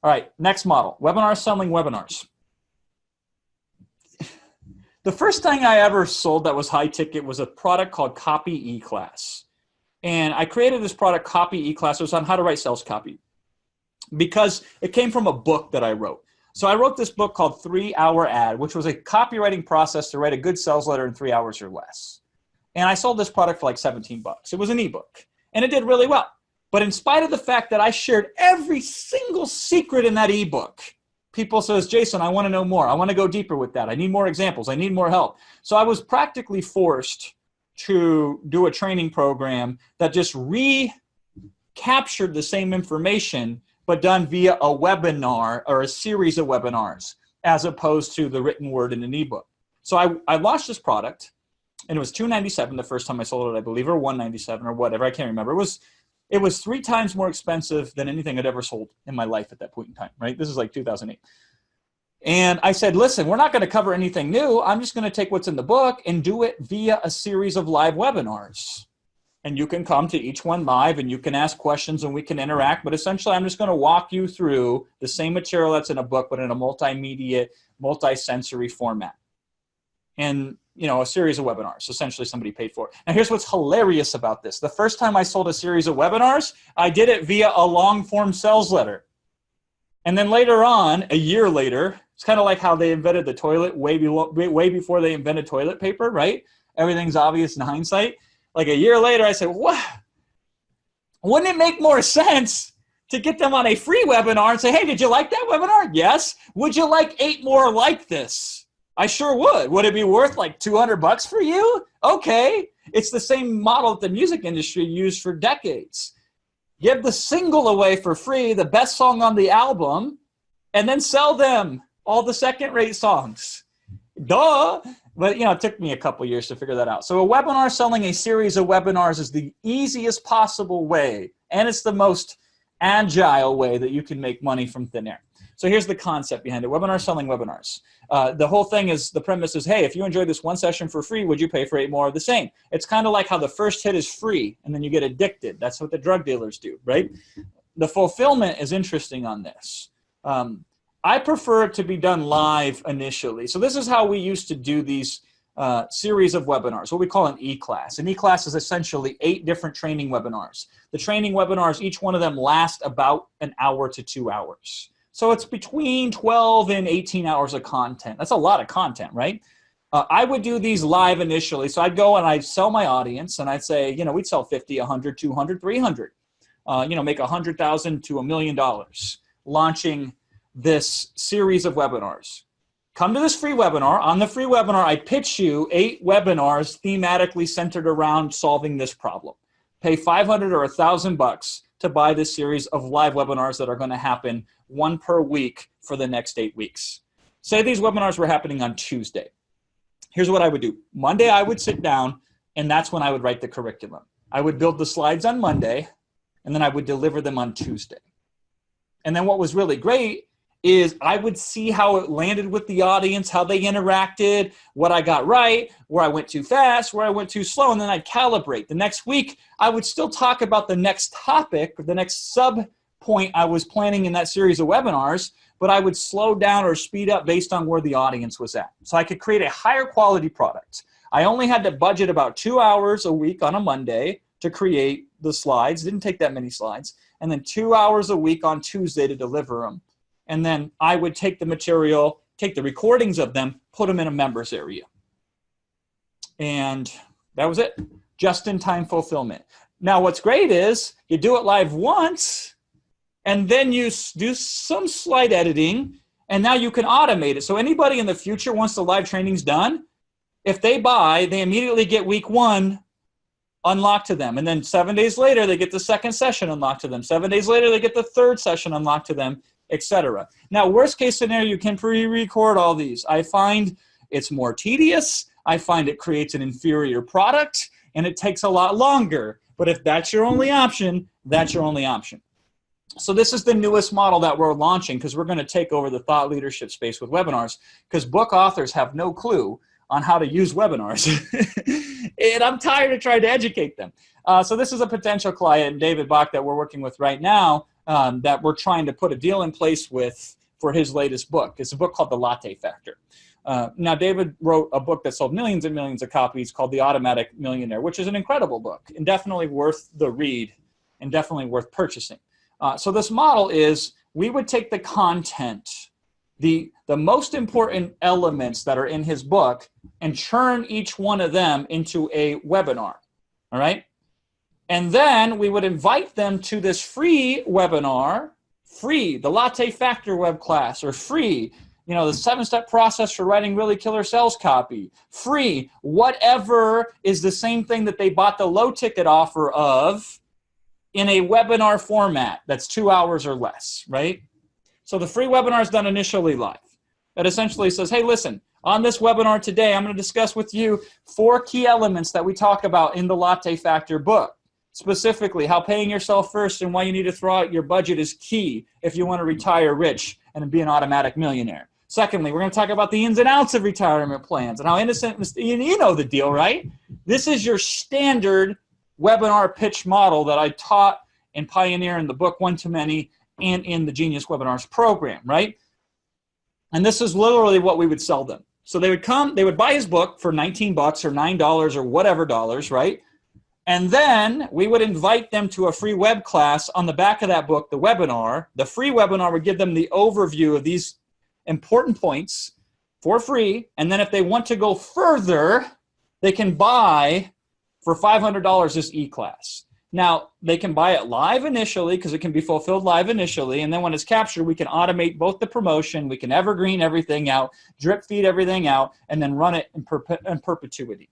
All right, next model, webinar selling webinars. The first thing I ever sold that was high ticket was a product called Copy ECLASS. And I created this product, Copy ECLASS. It was on how to write sales copy because it came from a book that I wrote. So I wrote this book called 3 Hour Ad, which was a copywriting process to write a good sales letter in 3 hours or less. And I sold this product for like 17 bucks. It was an ebook and it did really well. But in spite of the fact that I shared every single secret in that ebook, people says, Jason, I want to know more. I want to go deeper with that. I need more examples. I need more help. So I was practically forced to do a training program that just recaptured the same information, but done via a webinar or a series of webinars, as opposed to the written word in an ebook. So I launched this product, and it was $297 the first time I sold it, I believe, or $197 or whatever. I can't remember. It was 3 times more expensive than anything I'd ever sold in my life at that point in time, right? This is like 2008. And I said, listen, we're not going to cover anything new. I'm just going to take what's in the book and do it via a series of live webinars. And you can come to each one live and you can ask questions and we can interact. But essentially, I'm just going to walk you through the same material that's in a book, but in a multimedia, multi-sensory format. And a series of webinars, essentially somebody paid for it. Now here's what's hilarious about this. The first time I sold a series of webinars, I did it via a long form sales letter. And then later on, a year later, it's kind of like how they invented the toilet way before they invented toilet paper, right? Everything's obvious in hindsight. Like a year later, I said, what? Wouldn't it make more sense to get them on a free webinar and say, hey, did you like that webinar? Yes. Would you like 8 more like this? I sure would. Would it be worth like $200 for you? Okay. It's the same model that the music industry used for decades. Give the single away for free, the best song on the album, and then sell them all the second-rate songs. Duh. But, it took me a couple years to figure that out. So a webinar selling a series of webinars is the easiest possible way, and it's the most agile way that you can make money from thin air. So here's the concept behind it. Webinar selling webinars. The whole thing is, the premise is, hey, if you enjoyed this one session for free, would you pay for 8 more of the same? It's kind of like how the first hit is free and then you get addicted. That's what the drug dealers do, right? The fulfillment is interesting on this. I prefer it to be done live initially. So this is how we used to do these series of webinars, what we call an E-class. An E-class is essentially 8 different training webinars. The training webinars, each one of them lasts about an hour to 2 hours. So it's between 12 and 18 hours of content. That's a lot of content, right? I would do these live initially. So I'd go and I'd sell my audience and I'd say, we'd sell 50, 100, 200, 300. Make $100,000 to $1 million launching this series of webinars. Come to this free webinar. On the free webinar, I pitch you 8 webinars thematically centered around solving this problem. Pay $500 or $1,000 to buy this series of live webinars that are going to happen 1 per week for the next 8 weeks. Say these webinars were happening on Tuesday. Here's what I would do. Monday, I would sit down, and that's when I would write the curriculum. I would build the slides on Monday, and then I would deliver them on Tuesday. And then what was really great is I would see how it landed with the audience, how they interacted, what I got right, where I went too fast, where I went too slow, and then I'd calibrate. The next week, I would still talk about the next topic, or the next sub-point I was planning in that series of webinars, but I would slow down or speed up based on where the audience was at. So I could create a higher quality product. I only had to budget about 2 hours a week on a Monday to create the slides. Didn't take that many slides. And then 2 hours a week on Tuesday to deliver them. And then I would take the material, take the recordings of them, put them in a members area. And that was it. Just-in-time fulfillment. Now, what's great is you do it live once, and then you do some slight editing, and now you can automate it. So anybody in the future, once the live training's done, if they buy, they immediately get week 1 unlocked to them. And then 7 days later, they get the second session unlocked to them. 7 days later, they get the third session unlocked to them, etc. Now, worst case scenario, you can pre-record all these. I find it's more tedious. I find it creates an inferior product, and it takes a lot longer. But if that's your only option, that's your only option. So this is the newest model that we're launching because we're going to take over the thought leadership space with webinars because book authors have no clue on how to use webinars. And I'm tired of trying to educate them. So this is a potential client, David Bach, that we're working with right now. that we're trying to put a deal in place with for his latest book. It's a book called The Latte Factor. Now, David wrote a book that sold millions and millions of copies called The Automatic Millionaire, which is an incredible book and definitely worth the read and definitely worth purchasing. So this model is we would take the content, the most important elements that are in his book, and churn each one of them into a webinar, all right? And then we would invite them to this free webinar, free, the Latte Factor web class, or free, the 7-step process for writing really killer sales copy, free, whatever is the same thing that they bought the low ticket offer of in a webinar format that's 2 hours or less, right? So the free webinar is done initially live. That essentially says, hey, listen, on this webinar today, I'm going to discuss with you 4 key elements that we talk about in the Latte Factor book. Specifically, how paying yourself first and why you need to throw out your budget is key if you want to retire rich and be an automatic millionaire. Secondly, we're going to talk about the ins and outs of retirement plans and how innocent, you know the deal, right? This is your standard webinar pitch model that I taught and pioneer in the book One Too Many and in the Genius Webinars program, right? And this is literally what we would sell them. So they would come, they would buy his book for $19 or $9 or whatever dollars, right? And then we would invite them to a free web class on the back of that book, the webinar. The free webinar would give them the overview of these important points for free. And then if they want to go further, they can buy for $500 this ECLASS. Now, they can buy it live initially because it can be fulfilled live initially. And then when it's captured, we can automate both the promotion. We can evergreen everything out, drip feed everything out, and then run it in perpetuity.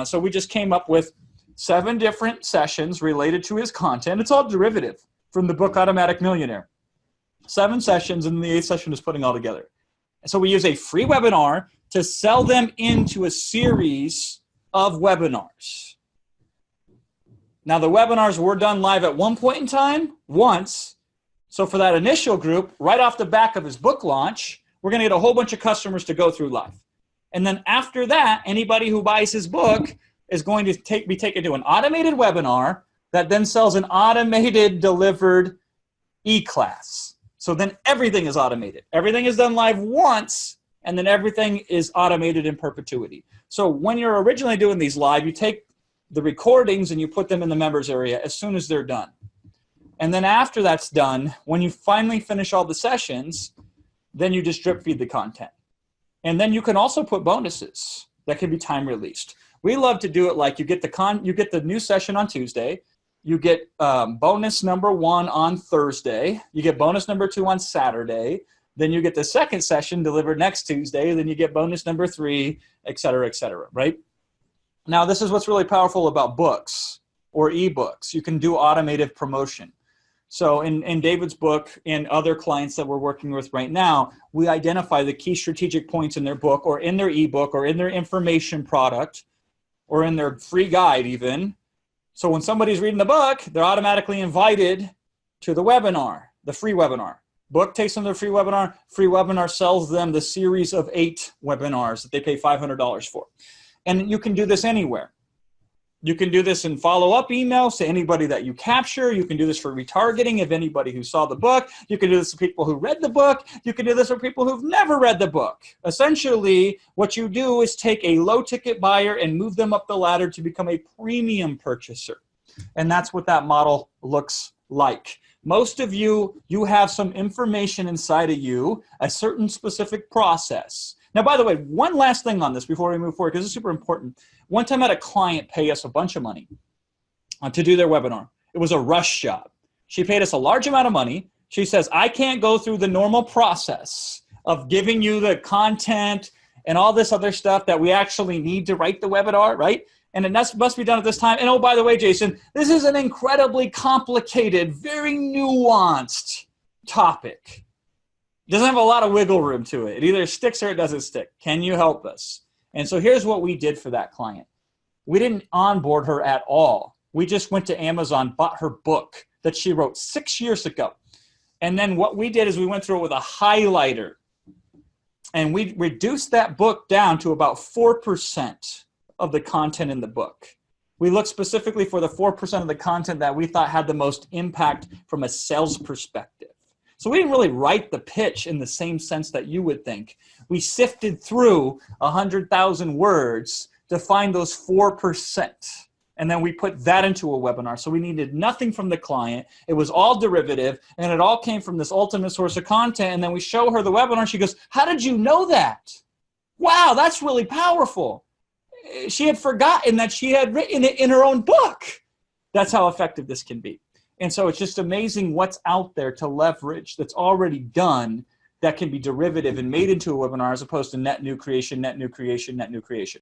So we just came up with 7 different sessions related to his content. It's all derivative from the book Automatic Millionaire. 7 sessions, and the 8th session is putting all together. And so we use a free webinar to sell them into a series of webinars. Now, the webinars were done live at one point in time, once. So for that initial group, right off the back of his book launch, we're going to get a whole bunch of customers to go through live. And then after that, anybody who buys his book is going to be taken to an automated webinar that then sells an automated delivered ECLASS. So then everything is automated. Everything is done live once, and then everything is automated in perpetuity. So when you're originally doing these live, you take the recordings and you put them in the members area as soon as they're done. And then after that's done, when you finally finish all the sessions, then you just drip feed the content. And then you can also put bonuses that can be time released. We love to do it like you get the new session on Tuesday, you get bonus number 1 on Thursday, you get bonus number 2 on Saturday, then you get the second session delivered next Tuesday, then you get bonus number 3, et cetera, right? Now, this is what's really powerful about books or ebooks. You can do automated promotion. So in David's book and other clients that we're working with right now, we identify the key strategic points in their book or in their ebook or in their information product or in their free guide even. So when somebody's reading the book, they're automatically invited to the webinar, the free webinar. Book takes them to the free webinar sells them the series of 8 webinars that they pay $500 for. And you can do this anywhere. You can do this in follow-up emails to anybody that you capture. You can do this for retargeting of anybody who saw the book. You can do this for people who read the book. You can do this for people who've never read the book. Essentially, what you do is take a low-ticket buyer and move them up the ladder to become a premium purchaser. And that's what that model looks like. Most of you have some information inside of you, a certain specific process. Now, by the way, one last thing on this before we move forward, because it's super important. One time I had a client pay us a bunch of money to do their webinar. It was a rush job. She paid us a large amount of money. She says, I can't go through the normal process of giving you the content and all this other stuff that we actually need to write the webinar, right? And it must be done at this time. And oh, by the way, Jason, this is an incredibly complicated, very nuanced topic. It doesn't have a lot of wiggle room to it. It either sticks or it doesn't stick. Can you help us? And so here's what we did for that client. We didn't onboard her at all. We just went to Amazon, bought her book that she wrote 6 years ago. And then what we did is we went through it with a highlighter. And we reduced that book down to about 4% of the content in the book. We looked specifically for the 4% of the content that we thought had the most impact from a sales perspective. So we didn't really write the pitch in the same sense that you would think. We sifted through 100,000 words to find those 4%. And then we put that into a webinar. So we needed nothing from the client. It was all derivative, and it all came from this ultimate source of content. And then we show her the webinar. She goes, how did you know that? Wow, that's really powerful. She had forgotten that she had written it in her own book. That's how effective this can be. And so it's just amazing what's out there to leverage that's already done that can be derivative and made into a webinar as opposed to net new creation, net new creation, net new creation.